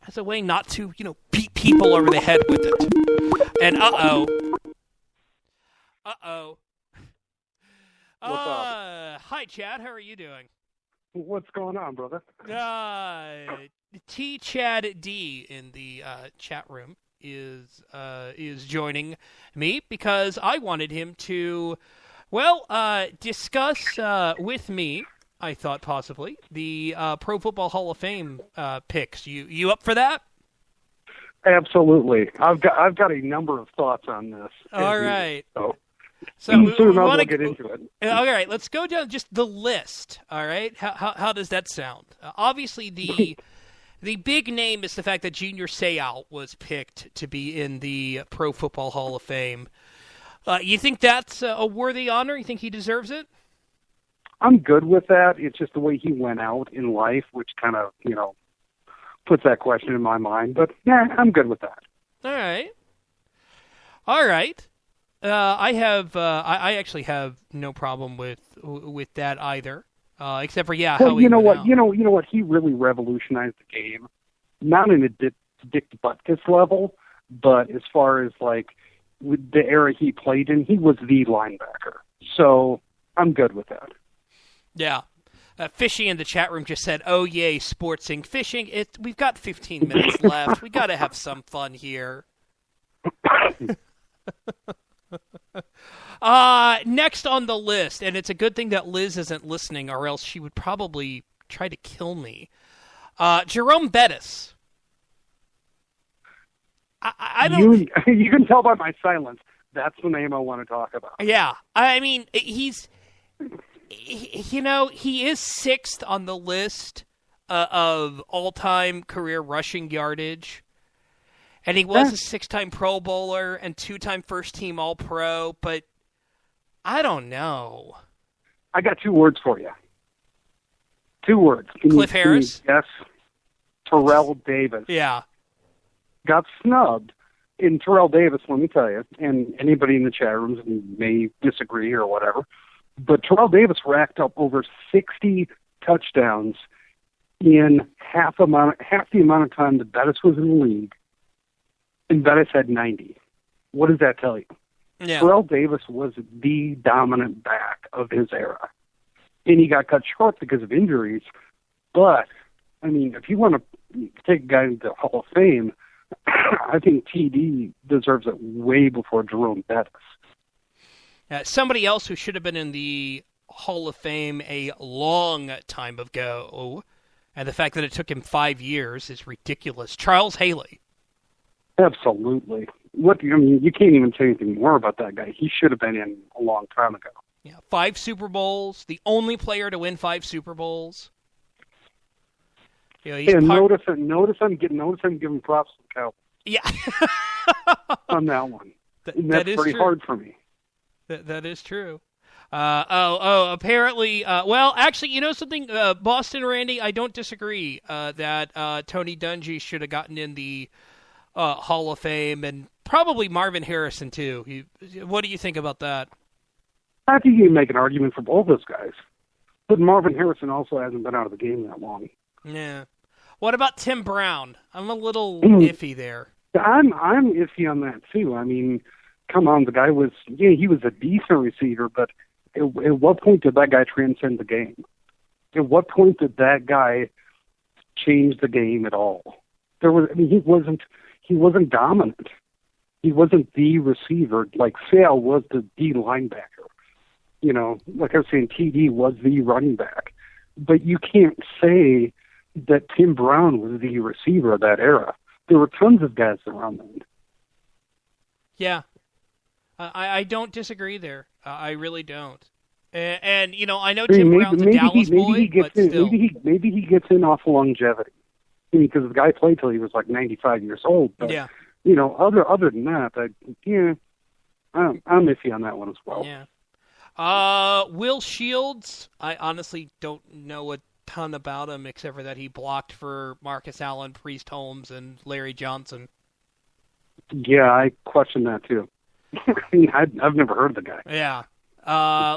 as a way not to, beat people over the head with it. And uh-oh. What's up? Hi, Chad. How are you doing? What's going on, brother? T. Chad D in the chat room is joining me because I wanted him to, discuss with me, I thought possibly, the Pro Football Hall of Fame picks. You up for that? Absolutely. I've got a number of thoughts on this. All right. So we might as well get into it. All right, let's go down just the list. All right, how does that sound? Obviously, the big name is the fact that Junior Seau was picked to be in the Pro Football Hall of Fame. You think that's a worthy honor? You think he deserves it? I'm good with that. It's just the way he went out in life, which kind of, puts that question in my mind. But, yeah, I'm good with that. All right. I actually have no problem with that either. Except for how he went out. You know what? He really revolutionized the game, not in a Dick Butkus level, but as far as with the era he played in, he was the linebacker. So I'm good with that. Yeah. Fishy in the chat room just said, "Oh yay, sports inc. Fishing. We've got 15 minutes left. We got to have some fun here." Next on the list, and it's a good thing that Liz isn't listening, or else she would probably try to kill me. Jerome Bettis. I don't. You can tell by my silence. That's the name I want to talk about. Yeah, I mean, he is sixth on the list of all-time career rushing yardage. And he was a six-time Pro Bowler and two-time first-team All-Pro, but I don't know. I got 2 words for you. 2 words. Cliff Harris? Yes. Terrell Davis. Yeah. Got snubbed. In Terrell Davis, let me tell you, and anybody in the chat rooms may disagree or whatever, but Terrell Davis racked up over 60 touchdowns in half the amount of time that Bettis was in the league. And Bettis had 90. What does that tell you? Yeah. Terrell Davis was the dominant back of his era. And he got cut short because of injuries. But, I mean, if you want to take a guy into the Hall of Fame, I think TD deserves it way before Jerome Bettis. Somebody else who should have been in the Hall of Fame a long time ago, and the fact that it took him 5 years is ridiculous. Charles Haley. Absolutely. You can't even say anything more about that guy. He should have been in a long time ago. Yeah, 5 Super Bowls, the only player to win 5 Super Bowls. Notice I'm giving props to the Cowboys. Yeah. On that one. That's pretty true. hard for me. That is true. Apparently, actually, you know something, Boston Randy, I don't disagree that Tony Dungy should have gotten in the Hall of Fame, and probably Marvin Harrison, too. What do you think about that? I think you can make an argument for both those guys. But Marvin Harrison also hasn't been out of the game that long. Yeah. What about Tim Brown? I'm a little iffy there. I'm iffy on that, too. I mean, come on, the guy was, he was a decent receiver, but at what point did that guy transcend the game? At what point did that guy change the game at all? He wasn't dominant. He wasn't the receiver like Sale was the linebacker. Like I was saying, TD was the running back. But you can't say that Tim Brown was the receiver of that era. There were tons of guys around then. Yeah. I don't disagree there. I really don't. And I know Tim Brown's a Dallas boy, but still. Maybe he gets in off longevity. Because the guy played till he was like 95 years old. But, yeah. Other than that, I'm iffy on that one as well. Yeah. Will Shields, I honestly don't know a ton about him except for that he blocked for Marcus Allen, Priest Holmes, and Larry Johnson. Yeah, I question that too. I've never heard of the guy. Yeah.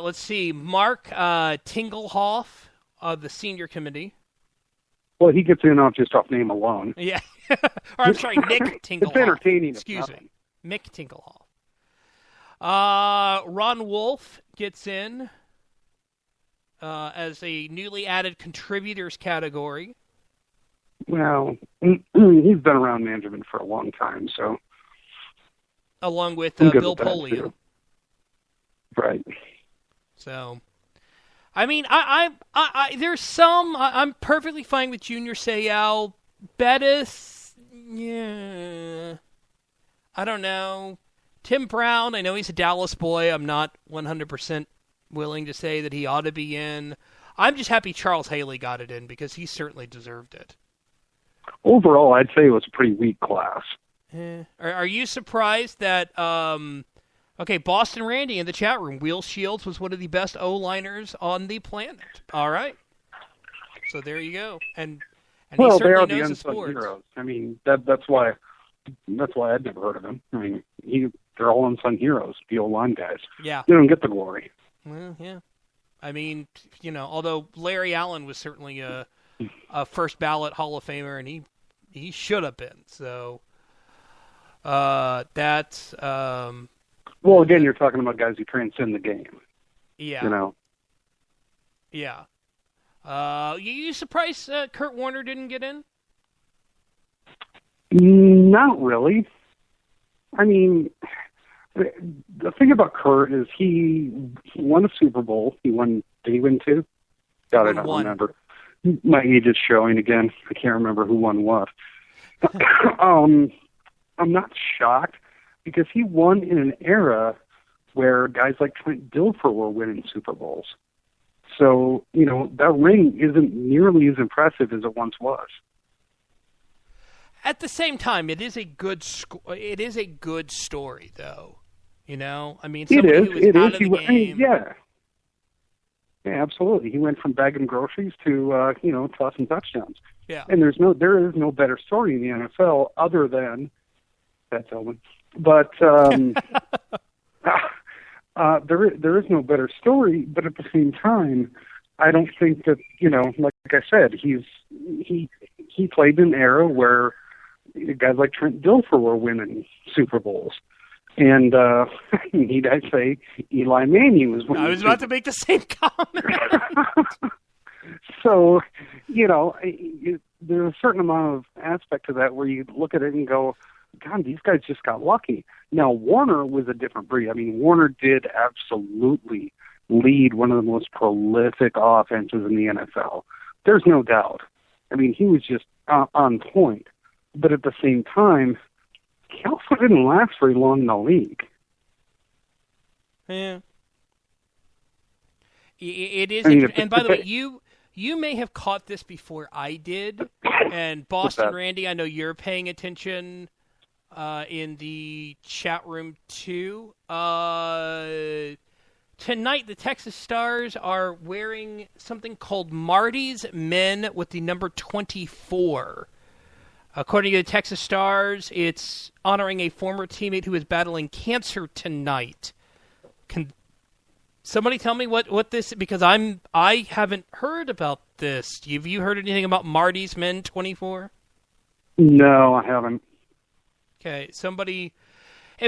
Let's see. Mark Tingelhoff of the senior committee. Well, he gets in off just off name alone. Yeah. Or I'm sorry, Mick Tinglehall. It's entertaining. Excuse me, Mick Tinglehall. Ron Wolf gets in as a newly added contributors category. Well, he's been around management for a long time, so. Along with Bill Polio. Right. So, I mean, there's some. I'm perfectly fine with Junior Seau. Bettis, yeah. I don't know. Tim Brown, I know he's a Dallas boy. I'm not 100% willing to say that he ought to be in. I'm just happy Charles Haley got it in because he certainly deserved it. Overall, I'd say it was a pretty weak class. Are you surprised that, Boston Randy in the chat room, Will Shields was one of the best O-liners on the planet. All right. So there you go. And well, he they are certainly the knows unsung heroes. I mean, that's why I'd never heard of him. I mean, they're all unsung heroes, the O-line guys. Yeah. They don't get the glory. Well, yeah. I mean, although Larry Allen was certainly a first ballot Hall of Famer, and he should have been. So that's well, again, you're talking about guys who transcend the game. Yeah. Yeah. You surprised Kurt Warner didn't get in? Not really. I mean, the thing about Kurt is he won a Super Bowl. Did he win two? God, I don't remember. My age is showing again. I can't remember who won what. I'm not shocked because he won in an era where guys like Trent Dilfer were winning Super Bowls. So, that ring isn't nearly as impressive as it once was. At the same time, it is a good story, though. I mean, somebody who was out of the game. Yeah, absolutely. He went from bagging groceries to tossing touchdowns. Yeah. And there is no better story in the NFL other than that's Owen. But there is no better story. But at the same time, I don't think that like I said, he played in an era where guys like Trent Dilfer were winning Super Bowls. And need I say, Eli Manning was winning. I was about to make the same comment. So, there's a certain amount of aspect to that where you look at it and go, God, these guys just got lucky. Now, Warner was a different breed. I mean, Warner did absolutely lead one of the most prolific offenses in the NFL. There's no doubt. I mean, he was just on point. But at the same time, he also didn't last very long in the league. Yeah. It is. I mean, and by the way, you may have caught this before I did. And Boston Randy, I know you're paying attention in the chat room too. Tonight, the Texas Stars are wearing something called Marty's Men with the number 24. According to the Texas Stars, it's honoring a former teammate who is battling cancer tonight. Can somebody tell me what this? Because I haven't heard about this. Have you heard anything about Marty's Men 24? No, I haven't. Okay, if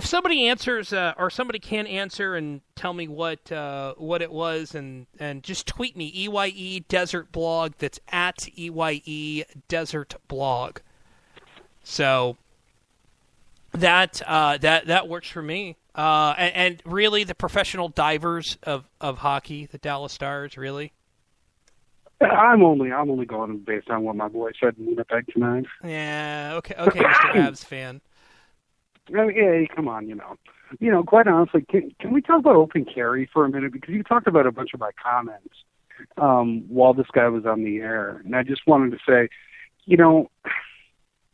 somebody answers or somebody can answer and tell me what it was, and just tweet me EYE Desert Blog. That's at EYE Desert Blog. So that works for me. And really, the professional divers of hockey, the Dallas Stars, really. I'm only going based on what my boy said in Winnipeg tonight. Yeah. Okay, Mr. Avs fan. Yeah, come on, quite honestly, can we talk about open carry for a minute? Because you talked about a bunch of my comments while this guy was on the air, and I just wanted to say,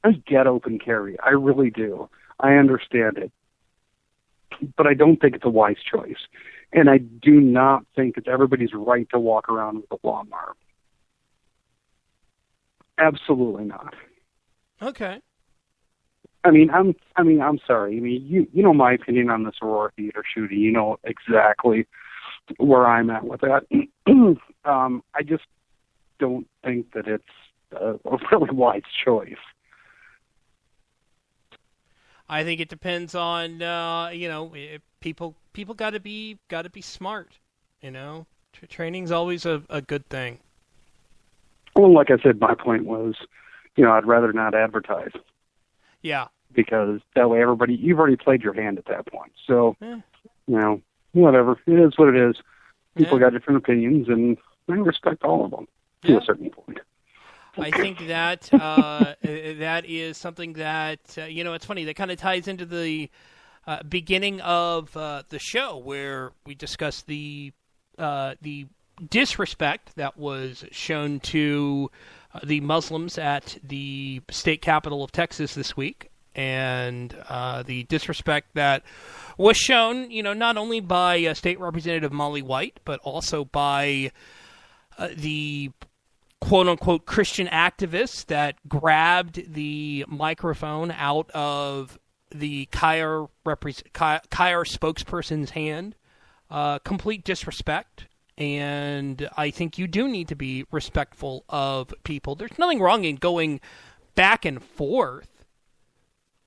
I get open carry. I really do. I understand it. But I don't think it's a wise choice. And I do not think it's everybody's right to walk around with a long arm. Absolutely not. Okay. I'm sorry. I mean, you know my opinion on the Aurora Theater shooting. You know exactly where I'm at with that. I just don't think that it's a really wise choice. I think it depends on people got to be smart. Training's always a good thing. Well, like I said, my point was, I'd rather not advertise. Yeah. Because that way you've already played your hand at that point. So, whatever. It is what it is. People got different opinions, and I respect all of them to a certain point. I think that that is something that, it's funny, that kind of ties into the beginning of the show where we discussed the disrespect that was shown to the Muslims at the state capital of Texas this week, and the disrespect that was shown, not only by State Representative Molly White, but also by the quote-unquote Christian activists that grabbed the microphone out of the Cigar spokesperson's hand. Complete disrespect. And I think you do need to be respectful of people. There's nothing wrong in going back and forth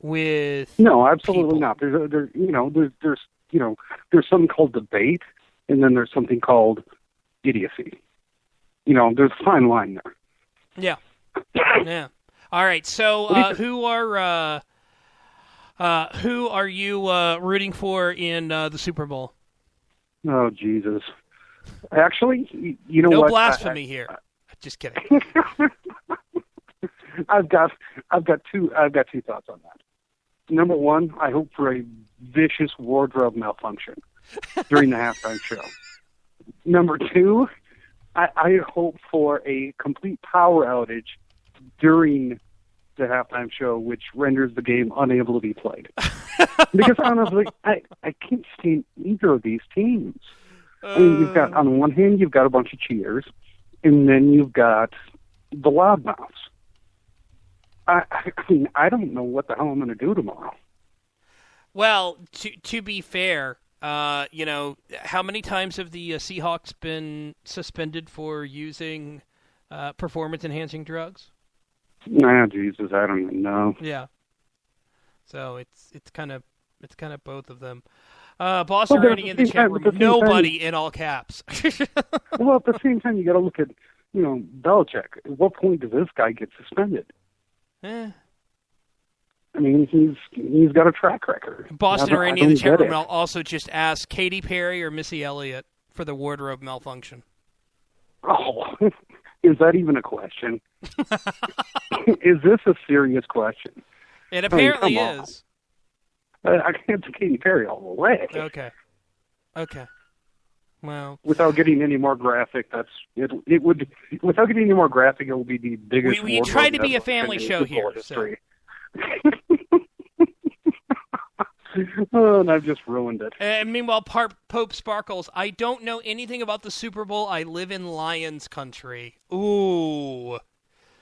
with No, absolutely people. not. There's something called debate, and then there's something called idiocy. There's a fine line there. Yeah. Yeah. All right. So who are you rooting for in the Super Bowl? Oh, Jesus. Actually, what? No blasphemy here. Just kidding. I've got two thoughts on that. Number one, I hope for a vicious wardrobe malfunction during the halftime show. Number two, I hope for a complete power outage during the halftime show, which renders the game unable to be played. Because honestly, I can't stand either of these teams. I mean, you've got, on one hand, you've got a bunch of cheaters, and then you've got the loudmouths. I mean, I don't know what the hell I'm going to do tomorrow. Well, to be fair, how many times have the Seahawks been suspended for using performance-enhancing drugs? Nah, Jesus, I don't even know. Yeah. So it's kind of both of them. Boston Ernie in the chat room. Nobody in all caps. Well, at the same time, you got to look at, Belichick. At what point does this guy get suspended? I mean, he's got a track record. Boston Ernie in the chat room also just asked Katy Perry or Missy Elliott for the wardrobe malfunction. Oh, is that even a question? Is this a serious question? It apparently is. I can't say Katy Perry all the way. Okay. Well, without getting any more graphic, it would. Without getting any more graphic, it will be the biggest. We try to be a family show here. So. Oh, and I've just ruined it. And meanwhile, Pope Sparkles, I don't know anything about the Super Bowl. I live in Lions country. Ooh.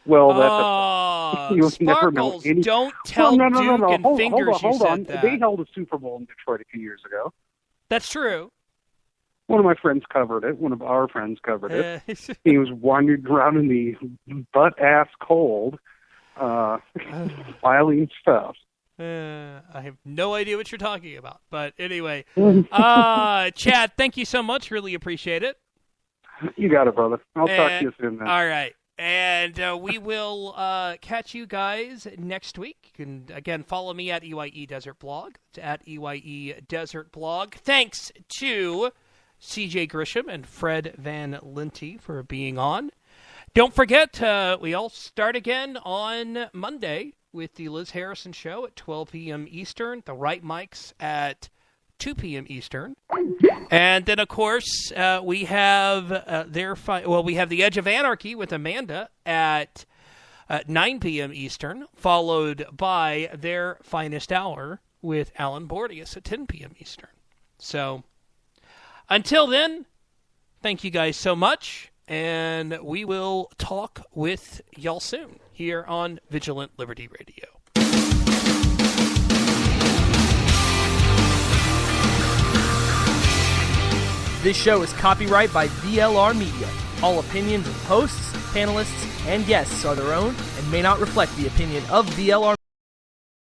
Well, you'll never know any... Don't tell Duke and Fingers you said that. They held a Super Bowl in Detroit a few years ago. That's true. One of my friends covered it. One of our friends covered it. He was wandering around in the butt-ass cold, filing stuff. I have no idea what you're talking about. But anyway, Chad, thank you so much. Really appreciate it. You got it, brother. I'll talk to you soon, man. All right. And we will catch you guys next week. You can, again, follow me at EYE Desert Blog. It's at EYE Desert Blog. Thanks to CJ Grisham and Fred Van Linty for being on. Don't forget, we all start again on Monday with the Liz Harrison Show at 12 p.m. Eastern, the Right Mics at 2 p.m. Eastern. And then, of course, we have we have The Edge of Anarchy with Amanda at 9 p.m. Eastern, followed by Their Finest Hour with Alan Bordius at 10 p.m. Eastern. So, until then, thank you guys so much, and we will talk with y'all soon here on Vigilant Liberty Radio. This show is copyright by VLR Media. All opinions of hosts, panelists, and guests are their own and may not reflect the opinion of VLR